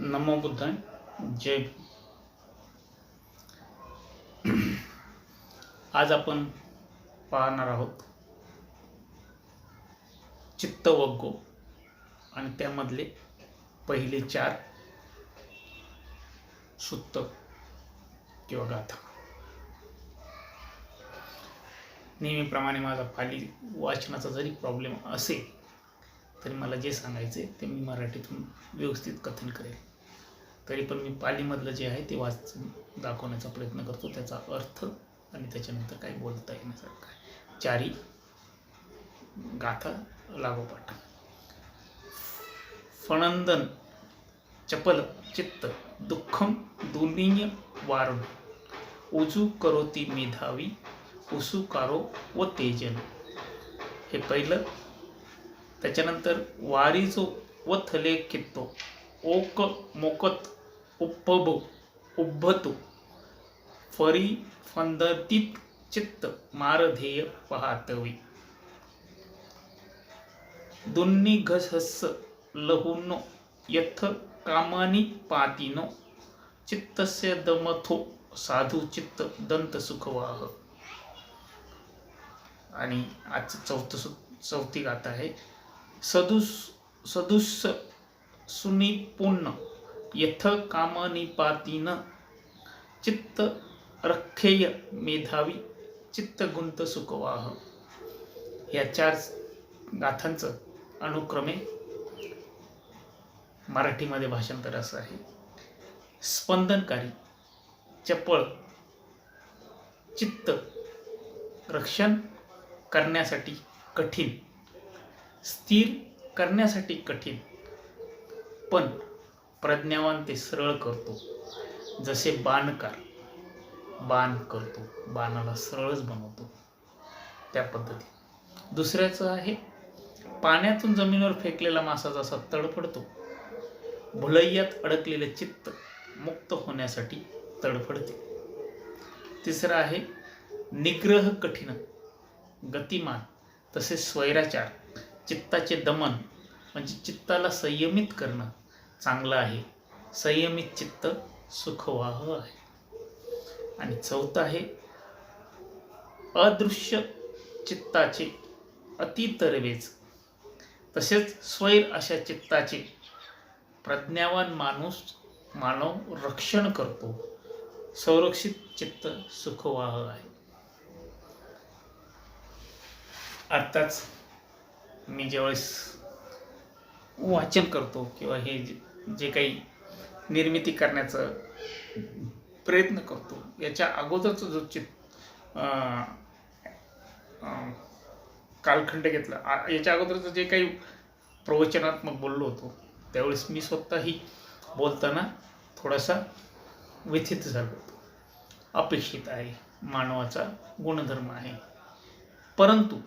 नमो बुद्धाय. जय. आज आपण पाहणार आहोत चित्तवग्गो आणि त्यामधले पहिले 4 सुत्त किंवा गाथा. नेहमीप्रमाणे माझा पाली वाचनाचा जरी प्रॉब्लेम असेल तरी मला जे सांगायचे ते मी मराठीतून व्यवस्थित कथन करेल. तरी पण मी पालीमधलं जे आहे ते वाचून दाखवण्याचा प्रयत्न करतो, त्याचा अर्थ आणि त्याच्यानंतर काय बोलता येण्यासारखं काय. 4 गाथा लागोपाठ. फणंदन चपल चित्त दुःखम दुनिय वारण उजू करोती मेधावी उसुकारो व तेजन. हे पहिलं. त्याच्यानंतर वारीजो व थले कित्तो ओक मोकत उद्धतो फरी फंदतीत चित्त मारधेय पहातवी. दुन्नी घसहस्स लहुनो यथ कामानी पातिनो चित्तस्य दमथो साधू चित्त दंत सुखवाह. आणि आजचं चौथी गाथा आहे. सदुस सुनिपुण्य यथ कामनिपातीन चित्त रखेय मेधावी चित्त गुंत सुखवाह. या 4 गाथांचं अनुक्रमे मराठीमध्ये भाषांतर असं आहे. स्पंदनकारी, चपळ चित्त रक्षण करण्यासाठी कठीण, स्थिर करण्यासाठी कठीण, पण प्रज्ञावान ते सरळ करतो. जसे बाणकार बाण करतो, बाणाला सरळच बनवतो त्या पद्धतीने. दुसऱ्याचं आहे पाण्यातून जमिनीवर फेकलेला मासा जसा तडफडतो, भुलैयात अडकलेले चित्त मुक्त होण्यासाठी तडफडते. तिसरं आहे निग्रह कठीण गतिमान, तसेच स्वैराचार चित्ताचे दमन म्हणजे चित्ताला संयमित करणं चांगलं आहे. संयमित चित्त सुखवाह आहे. आणि चौथं आहे अदृश्य चित्ताचे अतितरवेज, तसेच स्वैर अशा चित्ताचे प्रज्ञावान मानव रक्षण करतो. संरक्षित चित्त सुखवाह आहे. आत्ताच मी ज्यावेळेस वाचन करतो किंवा हे जे काही निर्मिती करण्याचा प्रयत्न करतो, याच्या अगोदरचा जो कालखंड घेतला, याच्या अगोदरचं जे काही प्रवचनात्मक बोललो होतो, त्यावेळेस मी स्वतःही बोलताना थोडासा व्यथित झालो होतो. अपेक्षित आहे, मानवाचा गुणधर्म आहे. परंतु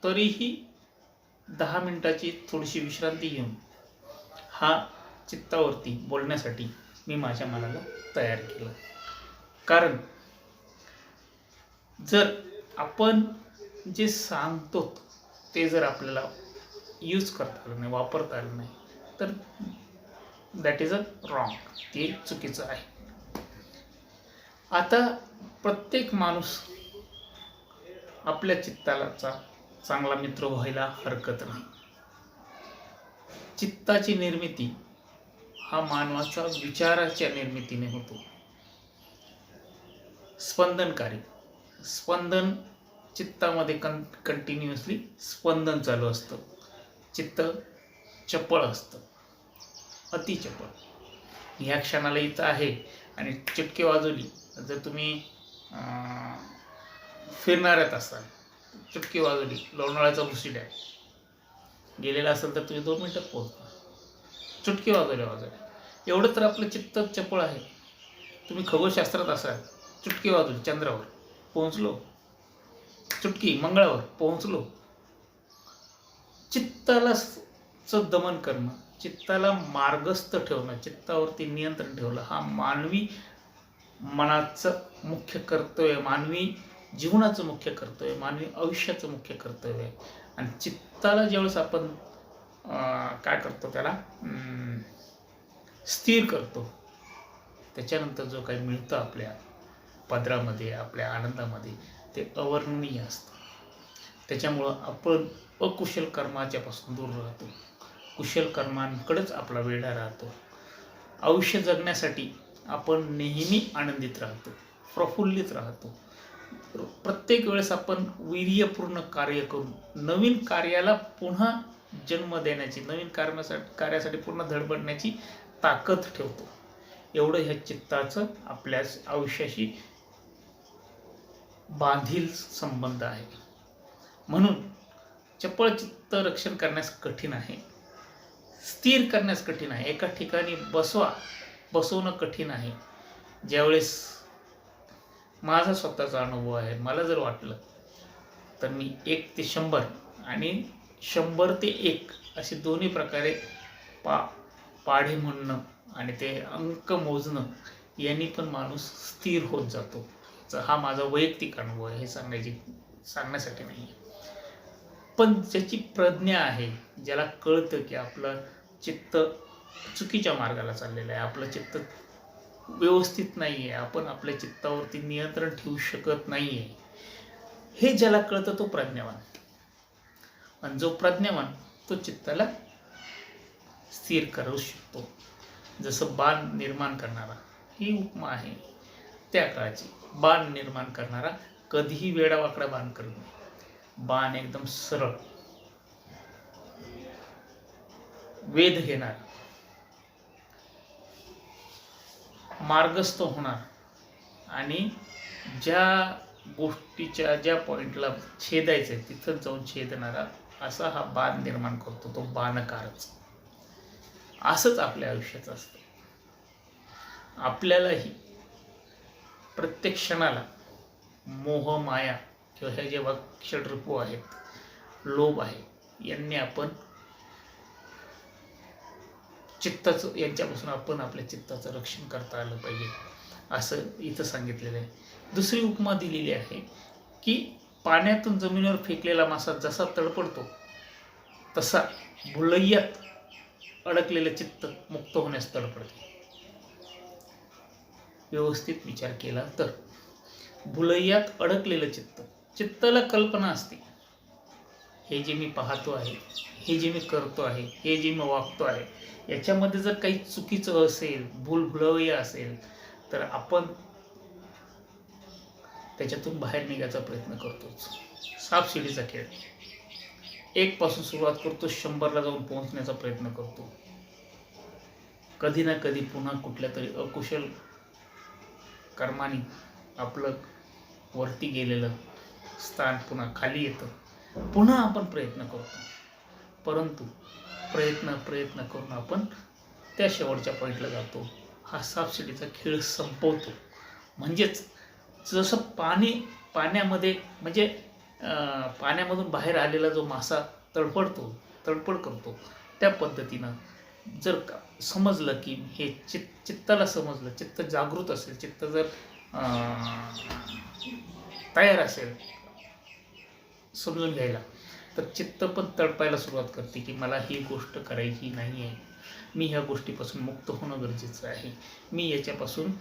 तरीही 10 मिनिटाची थोडीशी विश्रांती घेऊन हा चित्तावरती बोलण्यासाठी मी माझ्या मनाला तयार केलं. कारण जर आपण जे सांगतो ते जर आपल्याला यूज करता आलं नाही, वापरता आलं नाही, तर दॅट इज अ रॉंग, ते चुकीचं आहे. आता प्रत्येक माणूस आपल्या चित्ताला चांगला मित्र व्हायला हरकत नाही. चित्ताची निर्मिती हा मानवाचा विचाराच्या निर्मितीने होतो. स्पंदनकारी, स्पंदन चित्तामध्ये कंटिन्युअसली स्पंदन चालू असतं. चित्त चपळ असतं, अतिचपळ. ह्या क्षणाला इथं आहे आणि चिटके वाजवली, जर तुम्ही फिरणाऱ्यात असाल, चुटकी वाजवली, लोणावळ्याचा भुसी डॅम गेलेला असेल तर तुम्ही 2 मिनिटात पोहोचता. चुटकी वाजवल्या एवढं तर आपलं चित्त चपळ आहे. तुम्ही खगोलशास्त्रात असाल, चुटकी वाजवली, चंद्रावर पोहोचलो, चुटकी मंगळावर पोहोचलो. चित्ताला दमन करणं, चित्ताला मार्गस्थ ठेवणं, चित्तावरती नियंत्रण ठेवलं, हा मानवी मनाचं मुख्य कर्तव्य, मानवी जीवनाचं मुख्य कर्तव्य, मानवी आयुष्याचं मुख्य कर्तव्य आहे. आणि चित्ताला ज्यावेळेस आपण काय करतो, त्याला स्थिर करतो. त्याच्यानंतर जो काही मिळतं आपल्या पदरामध्ये, आपल्या आनंदामध्ये, ते अवर्णनीय असतं. त्याच्यामुळं आपण अकुशल कर्माच्यापासून दूर राहतो. कुशल कर्मांकडेच आपला वेढा राहतो. आयुष्य जगण्यासाठी आपण नेहमी आनंदित राहतो, प्रफुल्लित राहतो. प्रत्येक वेळेस आपण वीर्यपूर्ण कार्य करून नवीन कार्याला पुन्हा जन्म देण्याची, नवीन कार्यासाठी पुन्हा धडपडण्याची ताकद ठेवतो. एवढं ह्या चित्ताचं आपल्या आयुष्याशी बांधील संबंध आहे. म्हणून चपळ चित्त रक्षण करण्यास कठीण आहे, स्थिर करण्यास कठीण आहे. एका ठिकाणी बसवणं कठीण आहे. ज्यावेळेस माझा स्वतःचा अनुभव आहे, मला जर वाटलं तर मी 1 ते 100 आणि 100 ते 1 असे दोन्ही प्रकारे पाढे म्हणणं आणि ते अंक मोजणं यांनी पण माणूस स्थिर होत जातो. हा माझा वैयक्तिक अनुभव आहे, हे सांगण्यासाठी नाही. पण ज्याची प्रज्ञा आहे, ज्याला कळतं की आपलं चित्त चुकीच्या मार्गाला चाललेलं आहे, आपलं चित्त व्यवस्थित नाही आहे, आपण आपल्या चित्तावरती नियंत्रण ठेवू शकत नाही आहे, हे ज्याला कळतं तो प्रज्ञावान. आणि जो प्रज्ञावान तो चित्ताला स्थिर करू शकतो. जसं बाण निर्माण करणारा, ही उपमा आहे त्या काळाची. बाण निर्माण करणारा कधीही वेडावाकडा बाण करत नाही. बाण एकदम सरळ, वेध घेणार, मार्गस्थ होणार आणि ज्या गोष्टीच्या ज्या पॉइंटला छेदायचं आहे तिथं जाऊन छेदणारा, असा हा बाण निर्माण करतो तो बाणकारच. असंच आपल्या आयुष्याचं असतं. आपल्यालाही प्रत्येक क्षणाला मोह, माया किंवा ह्या जे षड्रिपू आहेत, लोभ आहे, यांनी आपण यांच्यापासून आपण आपल्या चित्ताचं रक्षण करता आलं पाहिजे, असं इथं सांगितलेलं आहे. दुसरी उपमा दिलेली आहे की पाण्यातून जमिनीवर फेकलेला मासा जसा तडपडतो तसा भुलैयात अडकलेलं चित्त मुक्त होण्यास तडपडते. व्यवस्थित विचार केला तर भुलैयात अडकलेलं चित्ताला कल्पना असते, हे जे मी पाहतो आहे, हे जे मी करतो आहे, हे जे मी वागतो आहे, याच्यामध्ये जर काही चुकीचं असेल, भूलभुलैया असेल तर आपण त्याच्यातून बाहेर निघायचा प्रयत्न करतोच. सापशिडीचा खेळ. 1 पासून सुरुवात करतो, 100ला जाऊन पोहोचण्याचा प्रयत्न करतो. कधी ना कधी पुन्हा कुठल्या तरी अकुशल कर्माने आपलं वरती गेलेलं स्थान पुन्हा खाली येतं. पुन्हा आपण प्रयत्न करतो, परंतु प्रयत्न करून आपण त्या शेवटच्या पॉईंटला जातो. हा सापशिडीचा खेळ संपवतो. म्हणजेच जसं पाण्यामध्ये म्हणजे पाण्यामधून बाहेर आलेला जो मासा तडफड करतो, त्या पद्धतीनं जर समजलं की हे चित्ताला समजलं, चित्त जागृत असेल, चित्त जर तयार असेल समजून घ्यायला, तर चित्त पण तडपायला सुरुवात करते की मला ही गोष्ट करायची नाही आहे, मी ह्या गोष्टीपासून मुक्त होणं गरजेचं आहे, मी याच्यापासून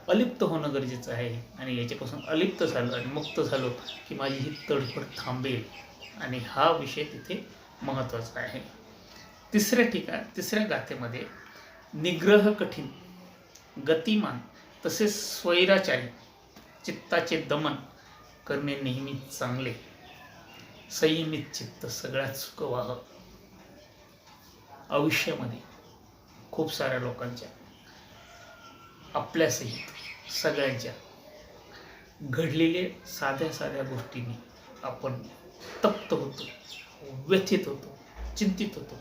अलिप्त होणं गरजेचं आहे. आणि याच्यापासून अलिप्त झालं आणि मुक्त झालो की माझी ही तडफड थांबेल. आणि हा विषय तिथे महत्त्वाचा आहे. तिसऱ्या गाथेमध्ये निग्रह कठीण, गतिमान तसेच स्वैराचारी चित्ताचे दमन करणे नेहमी चांगले. संयमित चित्त सगळ्यात सुखवाह. आयुष्यामध्ये खूप साऱ्या लोकांच्या, आपल्यासहित सगळ्यांच्या घडलेल्या साध्या गोष्टींनी आपण तप्त होतो, व्यथित होतो, चिंतित होतो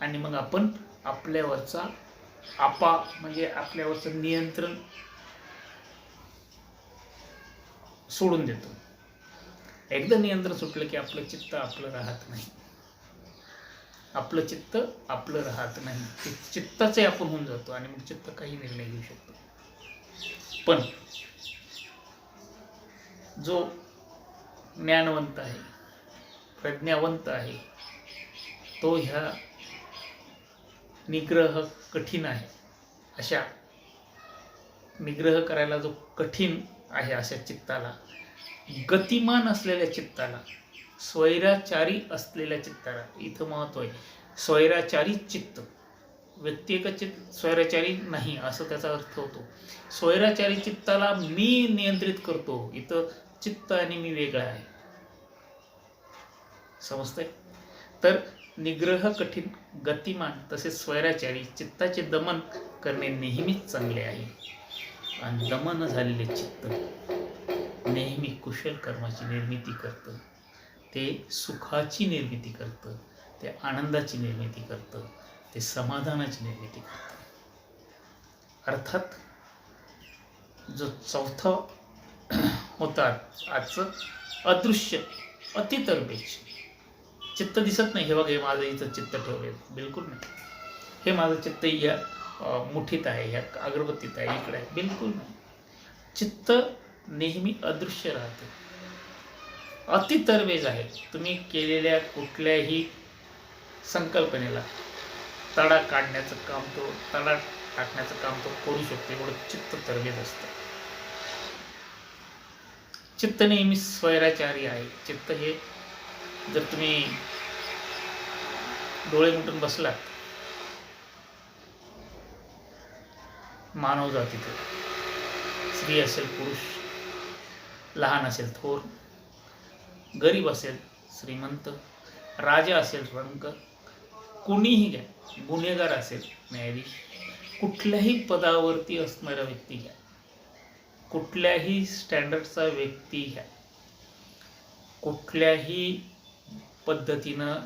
आणि मग आपण आपल्यावरचं नियंत्रण सोडून देतो. एकदा नियंत्रण सुटलं की आपलं चित्त आपलं राहत नाही. चित्ताचे आपण होऊन जातो आणि मग चित्त काही निर्णय घेऊ शकतो. पण जो ज्ञानवंत आहे, प्रज्ञावंत आहे, तो ह्या निग्रह कठीण आहे अशा निग्रह करायला जो कठीण आहे अशा चित्ताला, गतिमान असलेल्या चित्ताला, स्वैराचारी असलेल्या चित्ताला, इथं महत्व आहे, स्वैराचारी चित्त, व्यक्ती एकचित्त स्वैराचारी नाही असं त्याचा अर्थ होतो. स्वैराचारी चित्ताला मी नियंत्रित करतो, इथं चित्त आणि मी वेगळा आहे, समजतंय. तर निग्रह कठीण, गतिमान तसेच स्वैराचारी चित्ताचे दमन करणे नेहमीच चांगले आहे. आणि दमन झालेले चित्त नेहमी कुशल कर्माची निर्मिती करतं, ते सुखाची निर्मिती करतं, ते आनंदाची निर्मिती करतं, ते समाधानाची निर्मिती करतं. अर्थात जो चौथा होता आजचं, अदृश्य अतितर्पेच, चित्त दिसत नाही, हे बघा हे माझं इथं चित्त ठेवले, बिलकुल नाही, हे माझं चित्त या मुठीत आहे, या अगरबत्तीत आहे, इकडे आहे, बिलकुल नाही. चित्त नेहमी अदृश्य राहते, अतितर्वेज आहे. तुम्ही केलेल्या कुठल्याही संकल्पनेला तडा काढण्याचं काम तो, तडा टाकण्याचं काम तो करू शकतो, एवढं चित्त तरवेज असतं. चित्त नेहमी स्वैराचारी आहे. चित्त हे जर तुम्ही डोळे मिटून बसलात, मानव जातीत स्त्री असेल पुरुष, लहान असेल थोर, गरीब असेल श्रीमंत, राजा असेल रंक, कुणीही घ्या, गुन्हेगार असेल न्यायाधीश, कुठल्याही पदावरती असणारा व्यक्ती घ्या, कुठल्याही स्टँडर्डचा व्यक्ती घ्या, कुठल्याही पद्धतीनं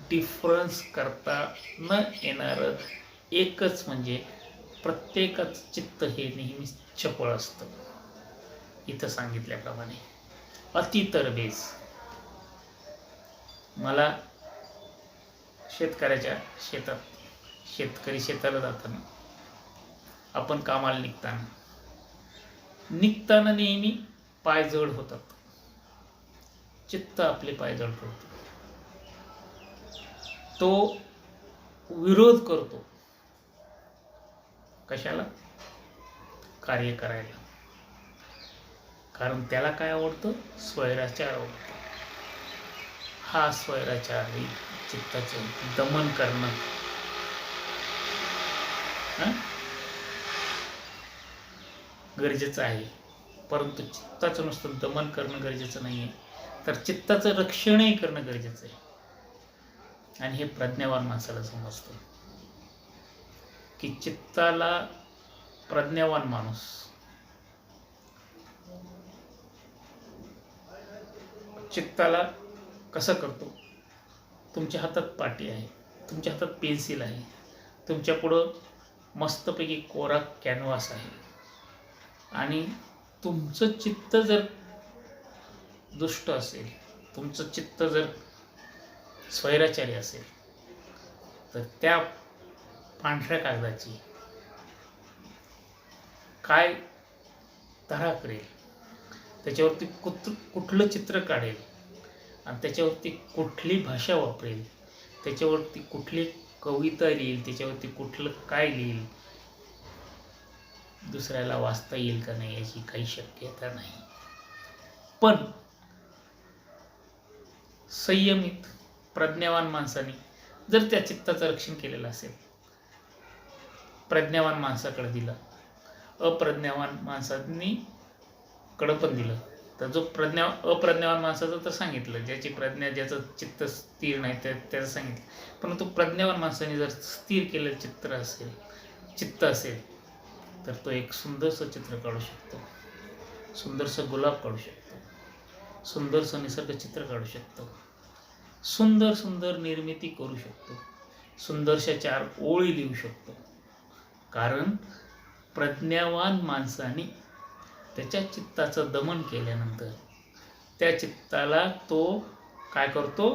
डिफरन्स करता न येणारं एकच म्हणजे प्रत्येकाचं चित्त हे नेहमी चपळ असतं. इथं सांगितल्याप्रमाणे अतितरबेज. मला शेतकऱ्याच्या शेतात, शेतकरी शेताला जाताना, आपण कामाला निघताना नेहमी पाय जड होतात, चित्त आपले पाय जड करतो, तो विरोध करतो. कशाला? कार्य करायला. कारण त्याला काय आवडतं? स्वैराचार आवडतो. हा स्वैराचारी चित्ताचं दमन करणं गरजेचं आहे. परंतु चित्ताचं नुसतं दमन करणं गरजेचं नाही आहे, तर चित्ताचं रक्षणही करणं गरजेचं आहे. आणि हे प्रज्ञावान माणसाला समजतं की चित्ताला, प्रज्ञावान माणूस चित्ताला कसं करतो? तुमच्या हातात पाटी आहे, तुमच्या हातात पेन्सिल आहे, तुमच्या पुढं मस्तपैकी कोरा कॅनव्हास आहे, आणि तुमचं चित्त जर दुष्ट असेल, तुमचं चित्त जर स्वैराचारी असेल, तर त्या पांढऱ्या कागदाची काय तऱ्हा करेल, त्याच्यावरती कुठलं चित्र काढेल, आणि त्याच्यावरती कुठली भाषा वापरेल, त्याच्यावरती कुठली कविता लिहिल, त्याच्यावरती कुठलं काय लिहिल, दुसऱ्याला वाचता येईल का नाही याची काही शक्यता नाही. पण संयमित प्रज्ञावान माणसाने जर त्या चित्ताचं रक्षण केलेलं असेल, प्रज्ञावान माणसाकडे दिलं, अप्रज्ञावान माणसांनी कडं पण दिलं, तर जो अप्रज्ञावान माणसाचं तर सांगितलं, ज्याची प्रज्ञा, ज्याचं चित्त स्थिर नाही त्याचं सांगितलं. परंतु प्रज्ञावान माणसाने जर स्थिर केलेलं चित्त असेल तर तो एक सुंदरसं चित्र काढू शकतो, सुंदरसं गुलाब काढू शकतो, सुंदरसं निसर्ग चित्र काढू शकतो, सुंदर सुंदर निर्मिती करू शकतो, सुंदरशा 4 ओळी लिहू शकतो. कारण प्रज्ञावान माणसाने त्याच्या चित्ताचं दमन केल्यानंतर त्या चित्ताला तो काय करतो?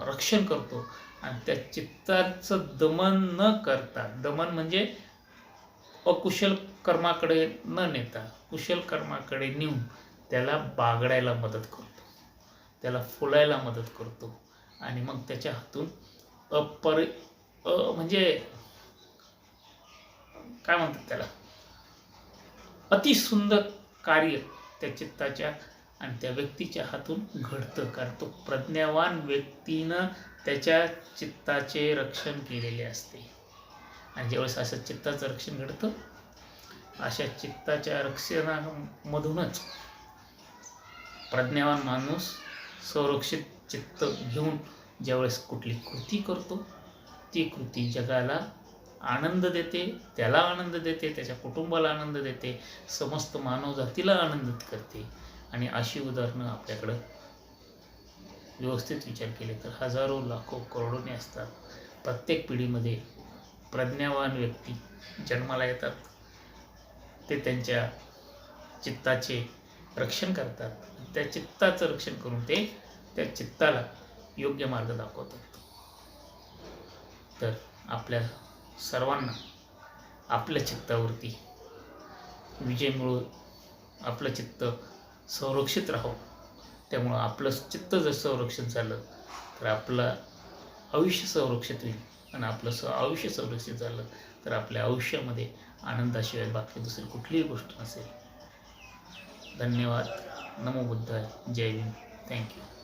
रक्षण करतो. आणि त्या चित्ताचं दमन न करता, दमन म्हणजे अकुशल कर्माकडे न नेता कुशल कर्माकडे नेऊन त्याला बागडायला मदत करतो, त्याला फुलायला मदत करतो, आणि मग त्याच्या हातून म्हणजे काय म्हणतात त्याला, अतिसुंदर कार्य त्या चित्ताच्या आणि त्या व्यक्तीच्या हातून घडतं. कारण तो प्रज्ञावान व्यक्तीनं त्याच्या चित्ताचे रक्षण केलेले असते. आणि ज्यावेळेस असं चित्ताचं रक्षण घडतं, अशा चित्ताच्या रक्षणामधूनच प्रज्ञावान माणूस संरक्षित चित्त घेऊन ज्यावेळेस कुठली कृती करतो, ती कृती जगाला आनंद देते, त्याला आनंद देते, त्याच्या कुटुंबाला आनंद देते, समस्त मानवजातीला आनंदित करते. आणि अशी उदाहरणं आपल्याकडं व्यवस्थित विचार केले तर हजारो लाखो करोडोने असतात. प्रत्येक पिढीमध्ये प्रज्ञावान व्यक्ती जन्माला येतात. ते त्यांच्या चित्ताचे रक्षण करतात. त्या चित्ताचं रक्षण करून ते त्या चित्ताला योग्य मार्ग दाखवतात. तर आपल्या सर्वांना आपल्या चित्तावरती विजय मिळून आपलं चित्त संरक्षित राहावं. त्यामुळं आपलं चित्त जर संरक्षित झालं तर आपलं आयुष्य संरक्षित होईल. आणि आपलं आयुष्य संरक्षित झालं तर आपल्या आयुष्यामध्ये आनंदाशिवाय बाकी दुसरी कुठलीही गोष्ट नसेल. धन्यवाद. नमो बुद्धाय. जय हिंद. थँक्यू.